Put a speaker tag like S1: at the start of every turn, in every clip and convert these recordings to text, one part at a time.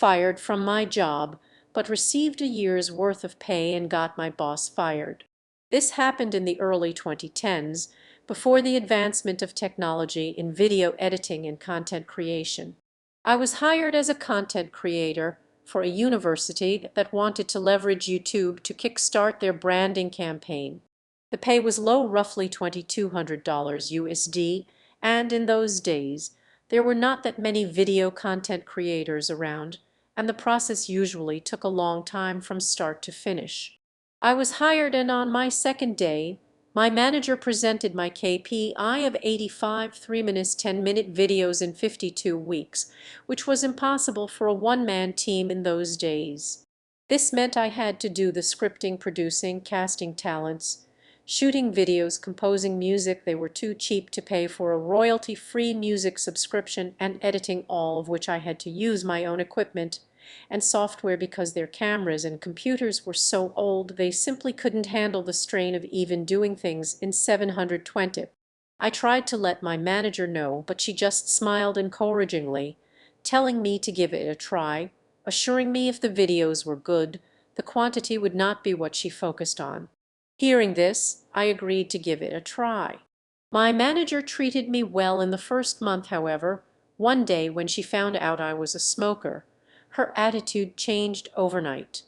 S1: fired from my job, but received a year's worth of pay and got my boss fired. This happened in the early 2010s, before the advancement of technology in video editing and content creation. I was hired as a content creator for a university that wanted to leverage YouTube to kickstart their branding campaign. The pay was low, roughly $2,200 USD, and in those days, there were not that many video content creators around, and the process usually took a long time from start to finish. I was hired, and on my second day, my manager presented my KPI of 85 3-minute 10-minute videos in 52 weeks, which was impossible for a one-man team in those days. This meant I had to do the scripting, producing, casting talents, shooting videos, composing music they were too cheap to pay for a royalty-free music subscription, and editing, all of which I had to use my own equipment and software because their cameras and computers were so old they simply couldn't handle the strain of even doing things in 720. I tried to let my manager know, but she just smiled encouragingly, telling me to give it a try, assuring me if the videos were good, the quantity would not be what she focused on. Hearing this, I agreed to give it a try. My manager treated me well in the first month, however. One day when she found out I was a smoker, her attitude changed overnight.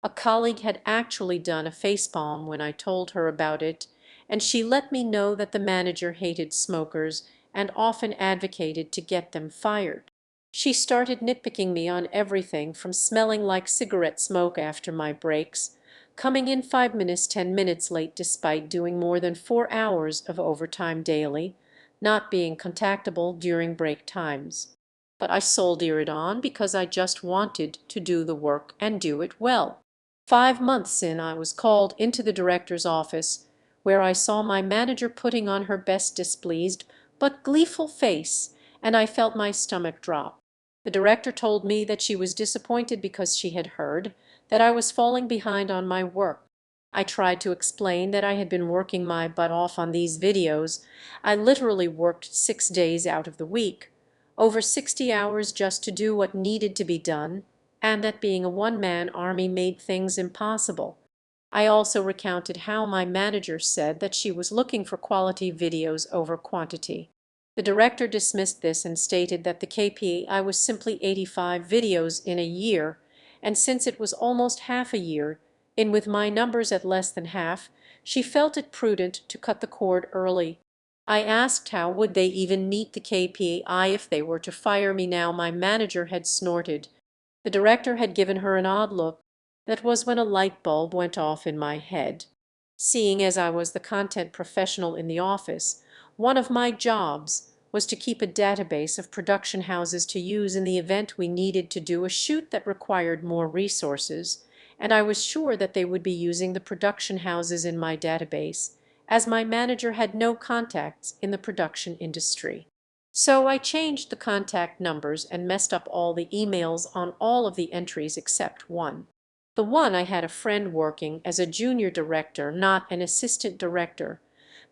S1: A colleague had actually done a facepalm when I told her about it, and she let me know that the manager hated smokers and often advocated to get them fired. She started nitpicking me on everything from smelling like cigarette smoke after my breaks, coming in 5 minutes 10 minutes late despite doing more than 4 hours of overtime daily, not being contactable during break times. But I soldiered on because I just wanted to do the work and do it well. 5 months in, I was called into the director's office, where I saw my manager putting on her best displeased but gleeful face, and I felt my stomach drop. The director told me that she was disappointed because she had heard that I was falling behind on my work. I tried to explain that I had been working my butt off on these videos. I literally worked 6 days out of the week, over 60 hours just to do what needed to be done, and that being a one-man army made things impossible. I also recounted how my manager said that she was looking for quality videos over quantity. The director dismissed this and stated that the KPI was simply 85 videos in a year, and since it was almost half a year in with my numbers at less than half, she felt it prudent to cut the cord early. I asked how would they even meet the KPI if they were to fire me now. My manager had snorted. The director had given her an odd look. That was when a light bulb went off in my head. Seeing as I was the content professional in the office, one of my jobs was to keep a database of production houses to use in the event we needed to do a shoot that required more resources, and I was sure that they would be using the production houses in my database, as my manager had no contacts in the production industry. So I changed the contact numbers and messed up all the emails on all of the entries except one. The one I had a friend working as a junior director, not an assistant director,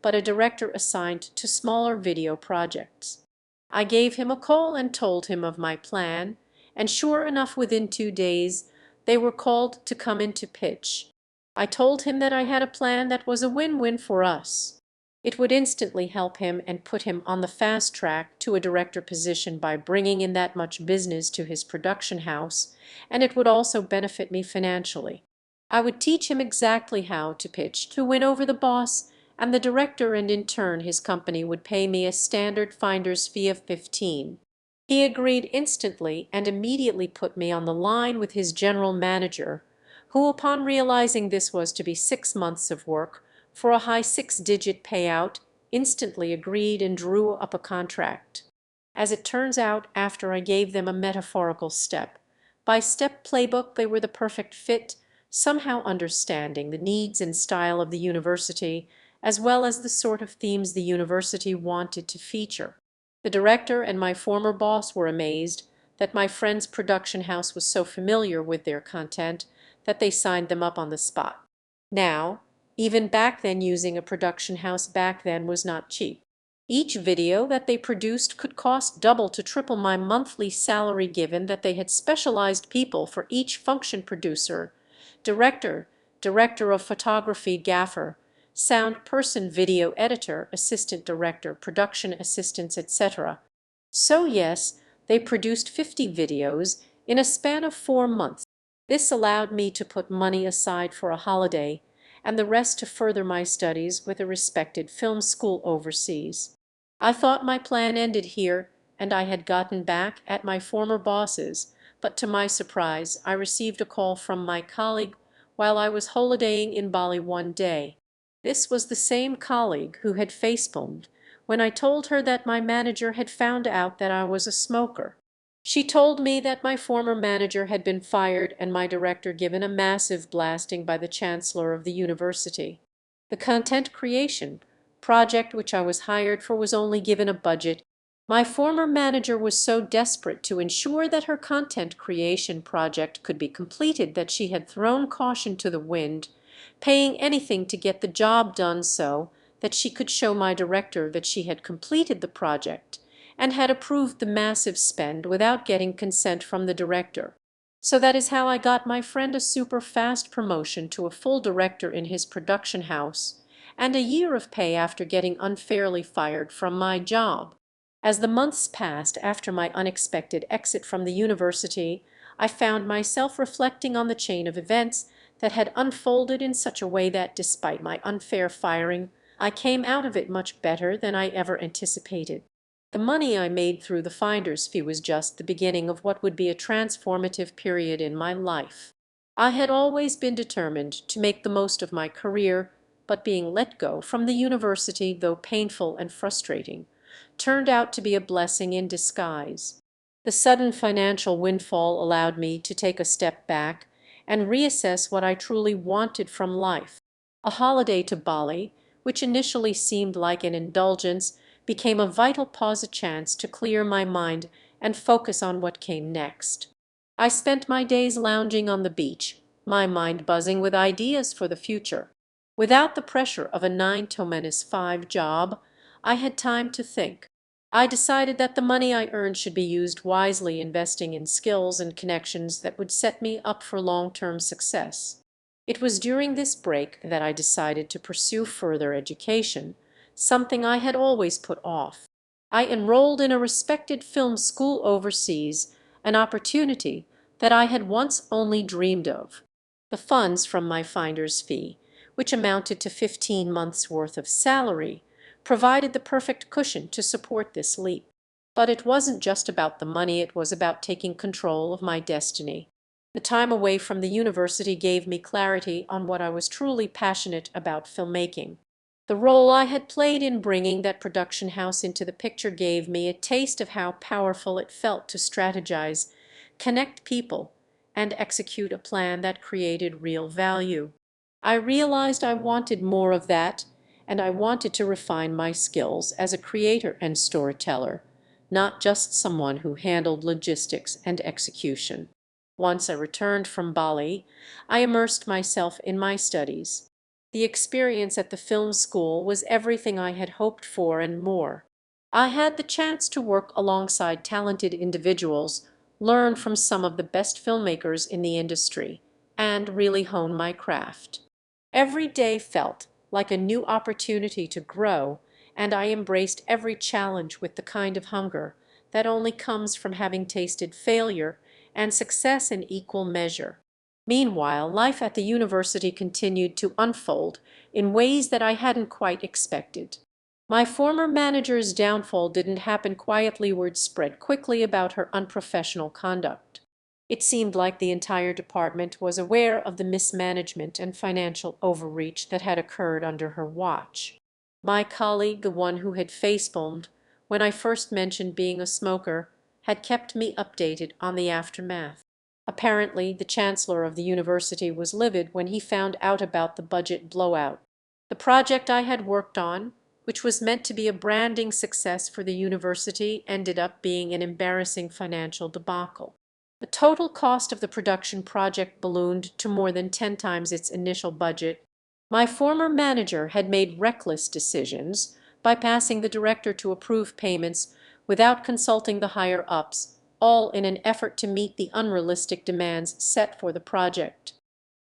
S1: but a director assigned to smaller video projects. I gave him a call and told him of my plan, and sure enough within 2 days they were called to come in to pitch. I told him that I had a plan that was a win-win for us. It would instantly help him and put him on the fast track to a director position by bringing in that much business to his production house, and it would also benefit me financially. I would teach him exactly how to pitch to win over the boss and the director, and in turn his company would pay me a standard finder's fee of 15. He agreed instantly and immediately put me on the line with his general manager, who upon realizing this was to be 6 months of work for a high 6-digit payout, instantly agreed and drew up a contract. As it turns out, after I gave them a metaphorical step-by-step playbook, they were the perfect fit, somehow understanding the needs and style of the university, as well as the sort of themes the university wanted to feature. The director and my former boss were amazed that my friend's production house was so familiar with their content that they signed them up on the spot. Now, even back then, using a production house back then was not cheap. Each video that they produced could cost double to triple my monthly salary, given that they had specialized people for each function: producer, director, director of photography, gaffer, sound person, video editor, assistant director, production assistants, etc. So yes, they produced 50 videos in a span of 4 months. This allowed me to put money aside for a holiday and the rest to further my studies with a respected film school overseas. I thought my plan ended here and I had gotten back at my former bosses, but to my surprise I received a call from my colleague while I was holidaying in Bali one day. This was the same colleague who had facepalmed when I told her that my manager had found out that I was a smoker. She told me that my former manager had been fired and my director given a massive blasting by the chancellor of the university. The content creation project which I was hired for was only given a budget. My former manager was so desperate to ensure that her content creation project could be completed that she had thrown caution to the wind, paying anything to get the job done so that she could show my director that she had completed the project and had approved the massive spend without getting consent from the director. So that is how I got my friend a super fast promotion to a full director in his production house, and a year of pay after getting unfairly fired from my job. As the months passed after my unexpected exit from the university, I found myself reflecting on the chain of events that had unfolded in such a way that, despite my unfair firing, I came out of it much better than I ever anticipated. The money I made through the finder's fee was just the beginning of what would be a transformative period in my life. I had always been determined to make the most of my career, but being let go from the university, though painful and frustrating, turned out to be a blessing in disguise. The sudden financial windfall allowed me to take a step back and reassess what I truly wanted from life. A holiday to Bali, which initially seemed like an indulgence, became a vital pause, a chance to clear my mind and focus on what came next. I spent my days lounging on the beach, my mind buzzing with ideas for the future. Without the pressure of a 9 to 5 job, I had time to think. I decided that the money I earned should be used wisely, investing in skills and connections that would set me up for long-term success. It was during this break that I decided to pursue further education, something I had always put off. I enrolled in a respected film school overseas, an opportunity that I had once only dreamed of. The funds from my finder's fee, which amounted to 15 months' worth of salary, provided the perfect cushion to support this leap. But it wasn't just about the money, it was about taking control of my destiny. The time away from the university gave me clarity on what I was truly passionate about: filmmaking. The role I had played in bringing that production house into the picture gave me a taste of how powerful it felt to strategize, connect people, and execute a plan that created real value. I realized I wanted more of that, and I wanted to refine my skills as a creator and storyteller, not just someone who handled logistics and execution. Once I returned from Bali, I immersed myself in my studies. The experience at the film school was everything I had hoped for and more. I had the chance to work alongside talented individuals, learn from some of the best filmmakers in the industry, and really hone my craft. Every day felt like a new opportunity to grow, and I embraced every challenge with the kind of hunger that only comes from having tasted failure and success in equal measure. Meanwhile, life at the university continued to unfold in ways that I hadn't quite expected. My former manager's downfall didn't happen quietly. Word spread quickly about her unprofessional conduct. It seemed like the entire department was aware of the mismanagement and financial overreach that had occurred under her watch. My colleague, the one who had facepalmed when I first mentioned being a smoker, had kept me updated on the aftermath. Apparently, the chancellor of the university was livid when he found out about the budget blowout. The project I had worked on, which was meant to be a branding success for the university, ended up being an embarrassing financial debacle. The total cost of the production project ballooned to more than 10 times its initial budget. My former manager had made reckless decisions, bypassing the director to approve payments without consulting the higher-ups, all in an effort to meet the unrealistic demands set for the project.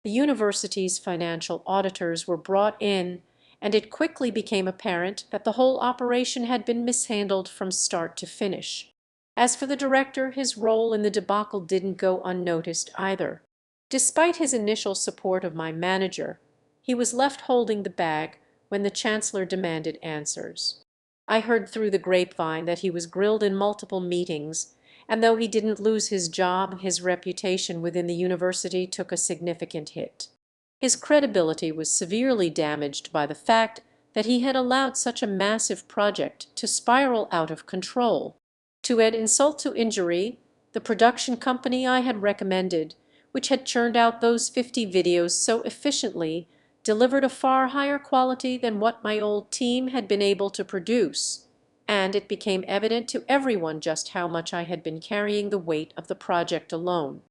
S1: The university's financial auditors were brought in, and it quickly became apparent that the whole operation had been mishandled from start to finish. As for the director, his role in the debacle didn't go unnoticed either. Despite his initial support of my manager, he was left holding the bag when the chancellor demanded answers. I heard through the grapevine that he was grilled in multiple meetings, and though he didn't lose his job, his reputation within the university took a significant hit. His credibility was severely damaged by the fact that he had allowed such a massive project to spiral out of control. To add insult to injury, the production company I had recommended, which had churned out those 50 videos so efficiently, delivered a far higher quality than what my old team had been able to produce, and it became evident to everyone just how much I had been carrying the weight of the project alone.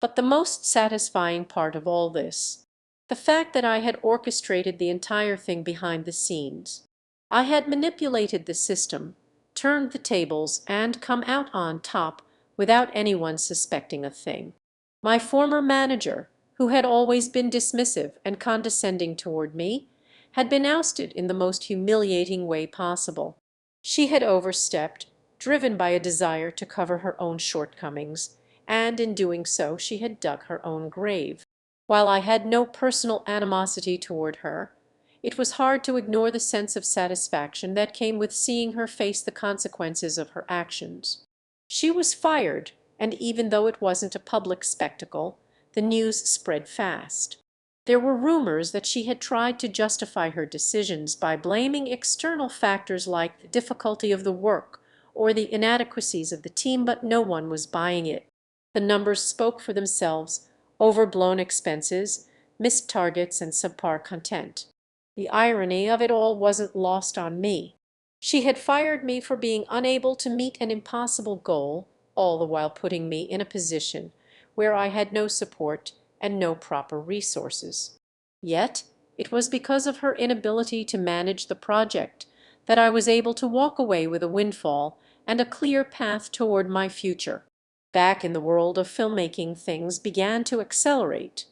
S1: But the most satisfying part of all this, the fact that I had orchestrated the entire thing behind the scenes. I had manipulated the system, turned the tables, and come out on top without anyone suspecting a thing. My former manager, who had always been dismissive and condescending toward me, had been ousted in the most humiliating way possible. She had overstepped, driven by a desire to cover her own shortcomings, and in doing so she had dug her own grave. While I had no personal animosity toward her, it was hard to ignore the sense of satisfaction that came with seeing her face the consequences of her actions. She was fired, and even though it wasn't a public spectacle, the news spread fast. There were rumors that she had tried to justify her decisions by blaming external factors like the difficulty of the work or the inadequacies of the team, but no one was buying it. The numbers spoke for themselves: overblown expenses, missed targets, and subpar content. The irony of it all wasn't lost on me. She had fired me for being unable to meet an impossible goal, all the while putting me in a position where I had no support and no proper resources. Yet it was because of her inability to manage the project that I was able to walk away with a windfall and a clear path toward my future. Back in the world of filmmaking, things began to accelerate.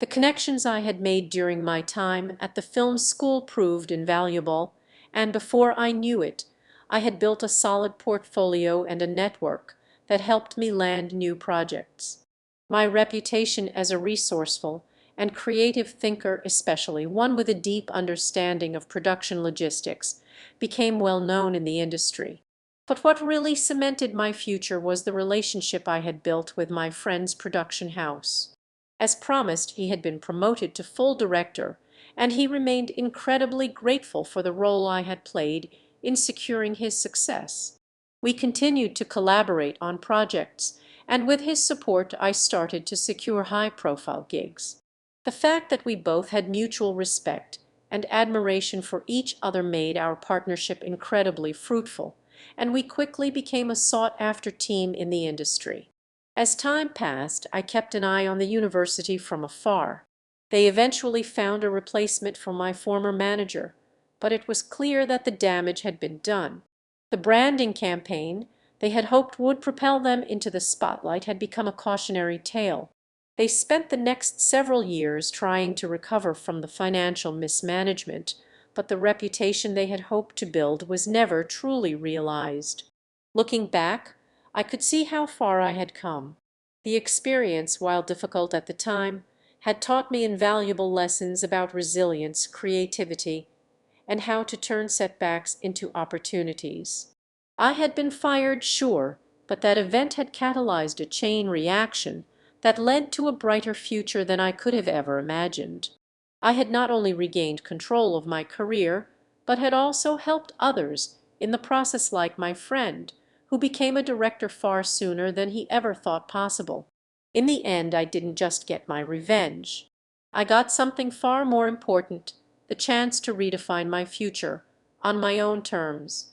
S1: The connections I had made during my time at the film school proved invaluable, and before I knew it, I had built a solid portfolio and a network that helped me land new projects. My reputation as a resourceful and creative thinker, especially one with a deep understanding of production logistics, became well known in the industry. But what really cemented my future was the relationship I had built with my friend's production house. As promised, he had been promoted to full director, and he remained incredibly grateful for the role I had played in securing his success. We continued to collaborate on projects, and with his support I started to secure high-profile gigs. The fact that we both had mutual respect and admiration for each other made our partnership incredibly fruitful, and we quickly became a sought-after team in the industry. As time passed, I kept an eye on the university from afar. They eventually found a replacement for my former manager, but it was clear that the damage had been done. The branding campaign they had hoped would propel them into the spotlight had become a cautionary tale. They spent the next several years trying to recover from the financial mismanagement, but the reputation they had hoped to build was never truly realized. Looking back, I could see how far I had come. The experience, while difficult at the time, had taught me invaluable lessons about resilience, creativity, and how to turn setbacks into opportunities. I had been fired, sure, but that event had catalyzed a chain reaction that led to a brighter future than I could have ever imagined. I had not only regained control of my career, but had also helped others in the process, like my friend, who became a director far sooner than he ever thought possible. In the end, I didn't just get my revenge. I got something far more important: the chance to redefine my future on my own terms.